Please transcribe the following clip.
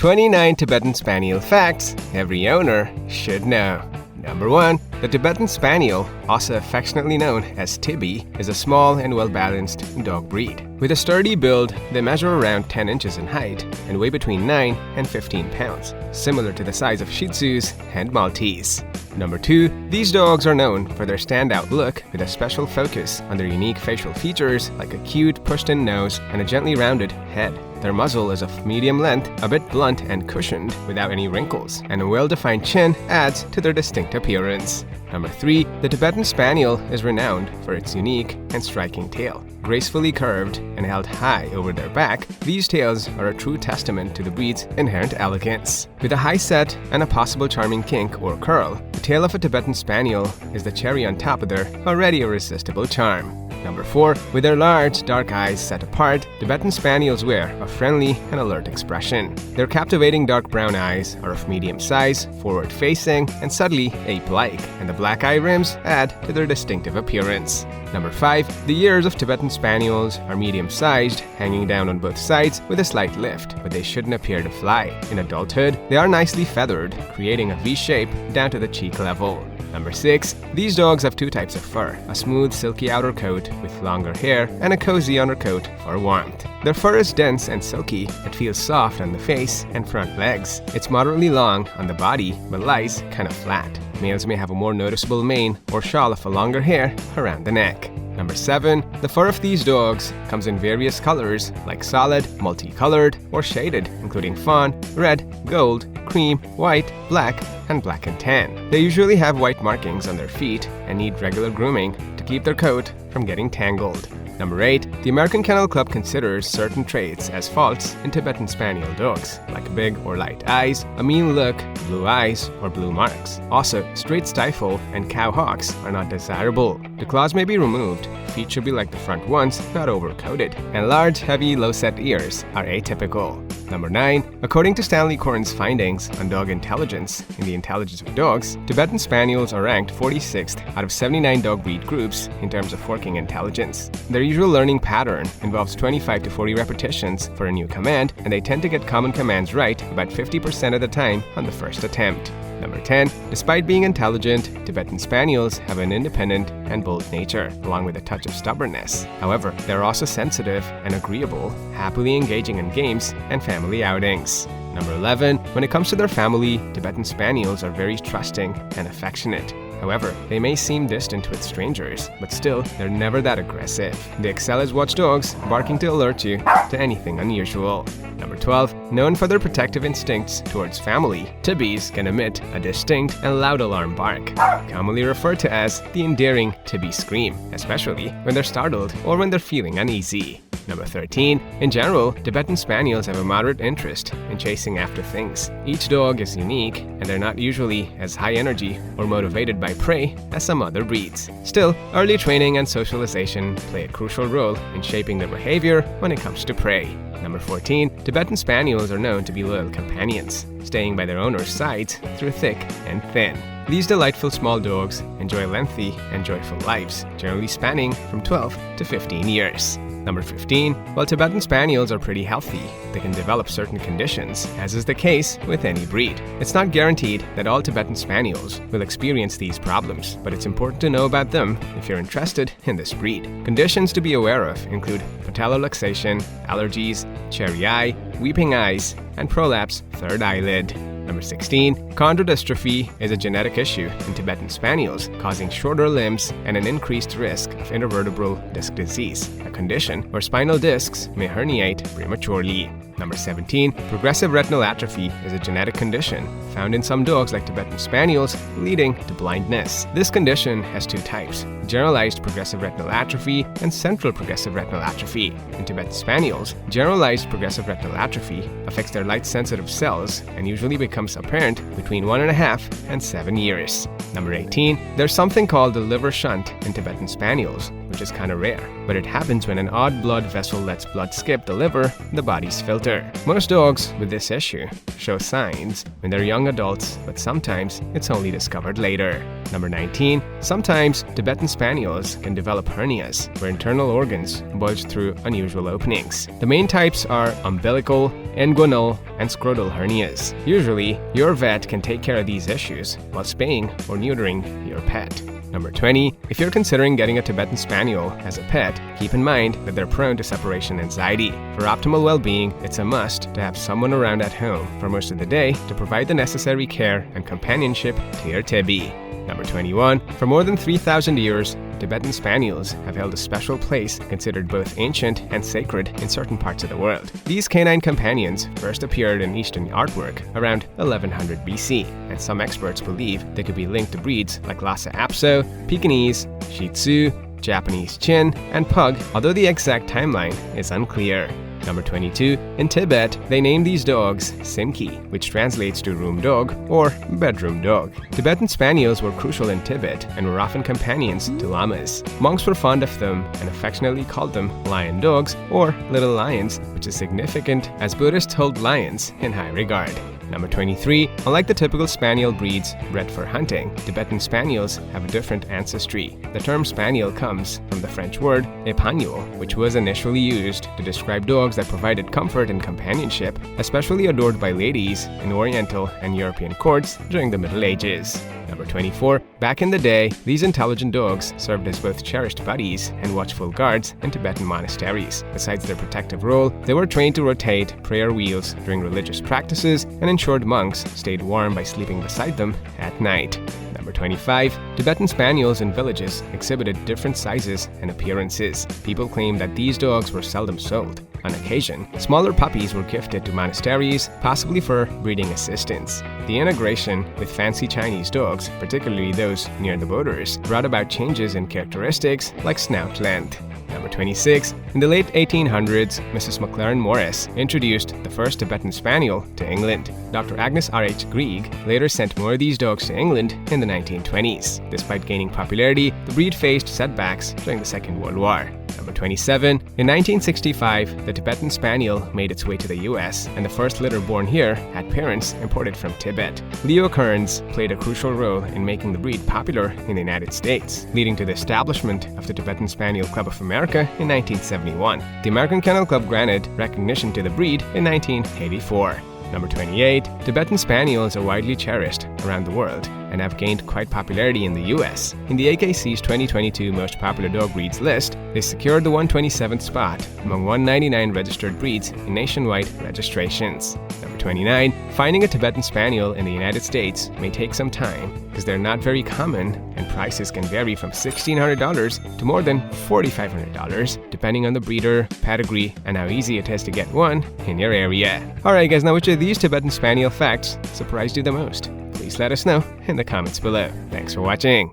29 Tibetan Spaniel facts every owner should know. Number 1. The Tibetan Spaniel, also affectionately known as Tibi, is a small and well-balanced dog breed. With a sturdy build, they measure around 10 inches in height and weigh between 9 and 15 pounds, similar to the size of Shih Tzus and Maltese. Number 2. These dogs are known for their standout look with a special focus on their unique facial features like a cute pushed-in nose and a gently rounded head. Their muzzle is of medium length, a bit blunt and cushioned without any wrinkles, and a well-defined chin adds to their distinct appearance. Number 3. The Tibetan Spaniel is renowned for its unique and striking tail. Gracefully curved and held high over their back, these tails are a true testament to the breed's inherent elegance. With a high set and a possible charming kink or curl, the tail of a Tibetan Spaniel is the cherry on top of their already irresistible charm. Number 4. With their large, dark eyes set apart, Tibetan Spaniels wear a friendly and alert expression. Their captivating dark brown eyes are of medium size, forward-facing, and subtly ape-like, and the black eye rims add to their distinctive appearance. Number 5. The ears of Tibetan Spaniels are medium-sized, hanging down on both sides with a slight lift, but they shouldn't appear to fly. In adulthood, they are nicely feathered, creating a V shape down to the cheek level. Number 6. These dogs have two types of fur, a smooth, silky outer coat with longer hair and a cozy undercoat for warmth. Their fur is dense and silky. It feels soft on the face and front legs. It's moderately long on the body, but lies kind of flat. Males may have a more noticeable mane or shawl of a longer hair around the neck. Number 7. The fur of these dogs comes in various colors like solid, multicolored, or shaded, including fawn, red, gold, cream, white, black, and black and tan. They usually have white markings on their feet and need regular grooming to keep their coat from getting tangled. Number 8. The American Kennel Club considers certain traits as faults in Tibetan Spaniel dogs, like big or light eyes, a mean look, blue eyes, or blue marks. Also, straight stifle and cow hocks are not desirable. The claws may be removed, feet should be like the front ones, not overcoated, and large, heavy, low-set ears are atypical. Number 9. According to Stanley Coren's findings on dog intelligence in the Intelligence of Dogs, Tibetan Spaniels are ranked 46th out of 79 dog breed groups in terms of working intelligence. Their usual learning pattern involves 25 to 40 repetitions for a new command, and they tend to get common commands right about 50% of the time on the first attempt. Number 10. Despite being intelligent, Tibetan Spaniels have an independent and bold nature, along with a touch of stubbornness. However, they're also sensitive and agreeable, happily engaging in games and family outings. Number 11. When it comes to their family, Tibetan Spaniels are very trusting and affectionate. However, they may seem distant with strangers, but still, they're never that aggressive. They excel as watchdogs, barking to alert you to anything unusual. Number 12. Known for their protective instincts towards family, Tibis can emit a distinct and loud alarm bark, commonly referred to as the endearing Tibi scream, especially when they're startled or when they're feeling uneasy. Number 13. In general, Tibetan Spaniels have a moderate interest in chasing after things. Each dog is unique, and they're not usually as high energy or motivated by prey as some other breeds. Still, early training and socialization play a crucial role in shaping their behavior when it comes to prey. Number 14. Tibetan Spaniels are known to be loyal companions, staying by their owner's sides through thick and thin. These delightful small dogs enjoy lengthy and joyful lives, generally spanning from 12 to 15 years. Number 15. While Tibetan Spaniels are pretty healthy, they can develop certain conditions, as is the case with any breed. It's not guaranteed that all Tibetan Spaniels will experience these problems, but it's important to know about them if you're interested in this breed. Conditions to be aware of include patellar luxation, allergies, cherry eye, weeping eyes, and prolapse third eyelid. Number 16. Chondrodystrophy is a genetic issue in Tibetan Spaniels, causing shorter limbs and an increased risk of intervertebral disc disease, a condition where spinal discs may herniate prematurely. Number 17. Progressive retinal atrophy is a genetic condition found in some dogs like Tibetan Spaniels, leading to blindness. This condition has two types: generalized progressive retinal atrophy and central progressive retinal atrophy. In Tibetan Spaniels, generalized progressive retinal atrophy affects their light-sensitive cells and usually becomes apparent between 1.5 and 7 years. Number 18. There's something called the liver shunt in Tibetan Spaniels, which is kinda rare, but it happens when an odd blood vessel lets blood skip the liver, the body's filter. Most dogs with this issue show signs when they're young adults, but sometimes it's only discovered later. Number 19. Sometimes Tibetan Spaniels can develop hernias, where internal organs bulge through unusual openings. The main types are umbilical, inguinal, and scrotal hernias. Usually, your vet can take care of these issues while spaying or neutering your pet. Number 20. If you're considering getting a Tibetan Spaniel as a pet, keep in mind that they're prone to separation anxiety. For optimal well-being, it's a must to have someone around at home for most of the day to provide the necessary care and companionship to your Tibi. Number 21. For more than 3,000 years, Tibetan Spaniels have held a special place considered both ancient and sacred in certain parts of the world. These canine companions first appeared in Eastern artwork around 1100 BC, and some experts believe they could be linked to breeds like Lhasa Apso, Pekingese, Shih Tzu, Japanese Chin, and Pug, although the exact timeline is unclear. Number 22. In Tibet, they named these dogs Simki, which translates to room dog or bedroom dog. Tibetan Spaniels were crucial in Tibet and were often companions to lamas. Monks were fond of them and affectionately called them lion dogs or little lions, which is significant as Buddhists hold lions in high regard. Number 23. Unlike the typical Spaniel breeds bred for hunting, Tibetan Spaniels have a different ancestry. The term Spaniel comes from the French word épagnol, which was initially used to describe dogs that provided comfort and companionship, especially adored by ladies in Oriental and European courts during the Middle Ages. Number 24. Back in the day, these intelligent dogs served as both cherished buddies and watchful guards in Tibetan monasteries. Besides their protective role, they were trained to rotate prayer wheels during religious practices and ensured monks stayed warm by sleeping beside them at night. Number 25. Tibetan Spaniels in villages exhibited different sizes and appearances. People claim that these dogs were seldom sold. On occasion, smaller puppies were gifted to monasteries, possibly for breeding assistance. The integration with fancy Chinese dogs, particularly those near the borders, brought about changes in characteristics like snout length. Number 26. In the late 1800s, Mrs. McLaren Morris introduced the first Tibetan Spaniel to England. Dr. Agnes R.H. Grieg later sent more of these dogs to England in the 1920s. Despite gaining popularity, the breed faced setbacks during the Second World War. Number 27. In 1965, the Tibetan Spaniel made its way to the US, and the first litter born here had parents imported from Tibet. Leo Kearns played a crucial role in making the breed popular in the United States, leading to the establishment of the Tibetan Spaniel Club of America in 1971. The American Kennel Club granted recognition to the breed in 1984. Number 28. Tibetan Spaniels are widely cherished around the world and have gained quite popularity in the US. In the AKC's 2022 Most Popular Dog Breeds list, they secured the 127th spot among 199 registered breeds in nationwide registrations. Number 29. Finding a Tibetan Spaniel in the United States may take some time because they're not very common and prices can vary from $1,600 to more than $4,500 depending on the breeder, pedigree, and how easy it is to get one in your area. Alright guys, now which of these Tibetan Spaniel facts surprised you the most? Please let us know in the comments below. Thanks for watching.